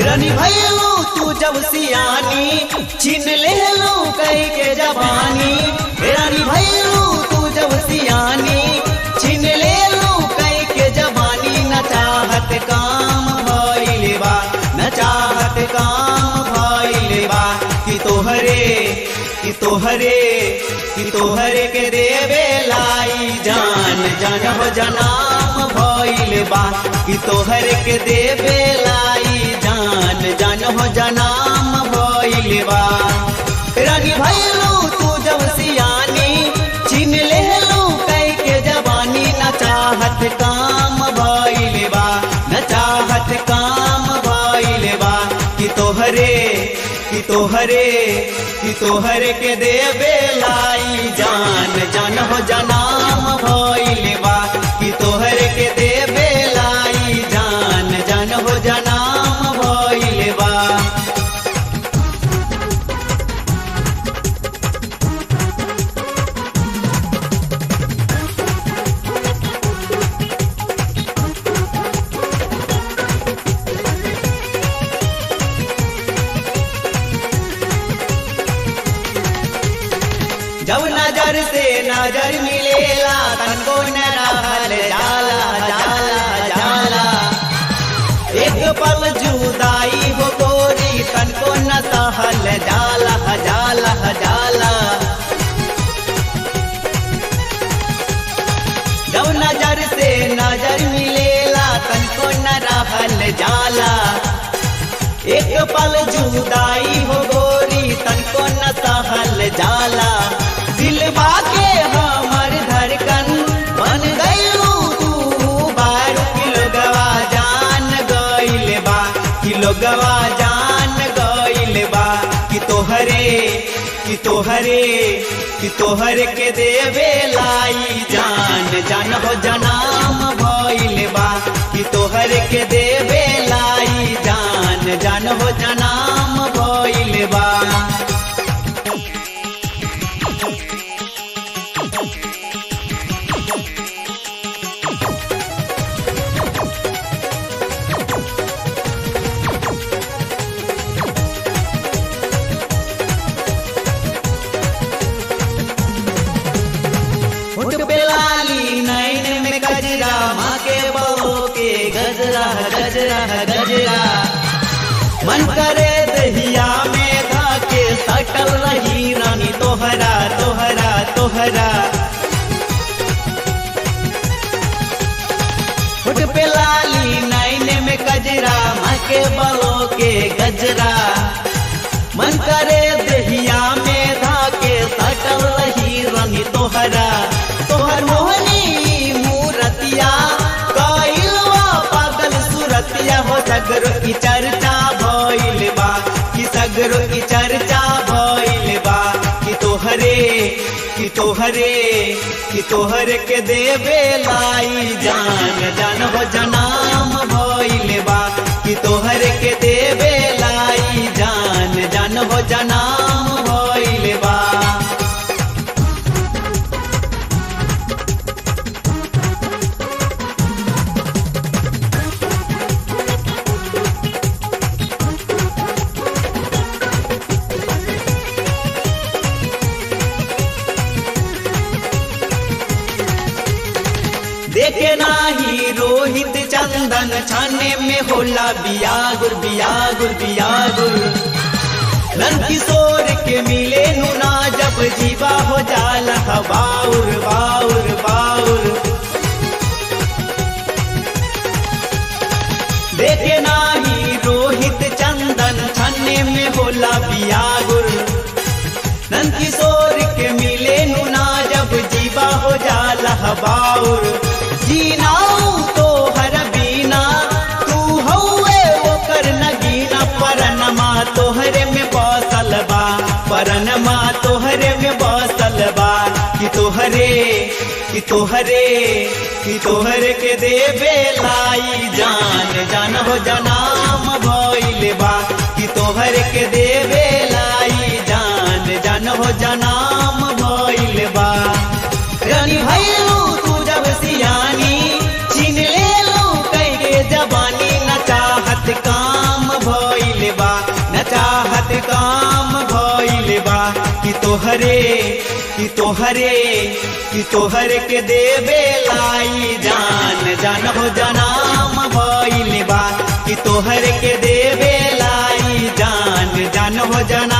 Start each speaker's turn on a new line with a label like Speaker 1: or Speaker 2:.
Speaker 1: रानी भैलू तू जब सियानी छीन ले लू कई के जवानी। रानी भैलू तू जब सियानी छीन ले लू कई के जवानी। न चाहत काम भइले बा, न चाहत काम भइले बा कि तोहरे के देवे लाई जान जान हो जनाम भइले बा कि तोहरे के देवे लाई जान जान हो जनाम भइले बा। रानी भैलू तू जब सियानी छीन ले लू कई के जवानी। न चाहत काम भइले बा, न चाहत काम भइले बा कि तोहरे के देवे लाई जान जान हो जनाम भइले बा कि तोहरे के देवे लाई जान जान हो जनाम भइले बा। जब नजर से नजर मिलेला तनको न रहल जाला जाला जाला। एक पल जुदाई हो गोरी तनको न सहल जाला जाला जाला। जब नजर से नजर मिलेला तनको न रहल जाला। एक पल जुदाई हो गोरी तनको न सहल जाला। दिलवा के हमर धड़कन बन गइलू तू बारू कि लोगवा जान गइल बा, कि लोगवा जान गइल बा कि तोहरे के देवे लाई जान जान हो जनाम भइल बा कि तोहरे के देवे लाई जान जान हो जनाम भइल बा। होठ पे लाली नैन में गजरा माँ के बहू के गजरा गजरा गजरा। मन करे दहिया में धाके सटल रही रानी तोहरा तोहरा तोहरा। होठ पे लाली नैन में गजरा माँ के बहू के गजरा। मन करे दहिया में धाके सटल रही रानी तोहरा। तोहर मोहनी मूरतिया कइलवा पागल सुरतिया हो सगरो की चर्चा भइल बा, कि सगरो की चर्चा भइल बा कि तोहरे के देवे लाई जान जान हो जनाम भइल बा कि तोहरे के देवे लाई जान जान हो जनाम भइल बा। देखे नाही रोहित चंदन छाने में होला बियागुर बियागुर बियागुर। नंद किशोर के मिले नुना जब जीवा हो जाला बाउर बाउर बाउर। देखे नाही रोहित चंदन छाने में होला बियागुर। नंद किशोर के मिले नुना जब जीवा हो जाला बाउर। जीनाऊ तो हर बीना तू हौवे ओकर नगीना। परनमा तोहरे में बसल बा, परनमा तोहरे में बसल बा कि तोहरे के देवे लाई जान जान हो जनाम भइल बा कि तोहरे के देवे लाई जान जान हो जनाम भइल बा। रानी भैलू तू जब सियानी छीन ले लू कई के जवानी। न चाहत काम भइल तोहरे के देवे लाई जान जान हो जनाम भइल बा कि तोहरे के देवे लाई जान जान हो जना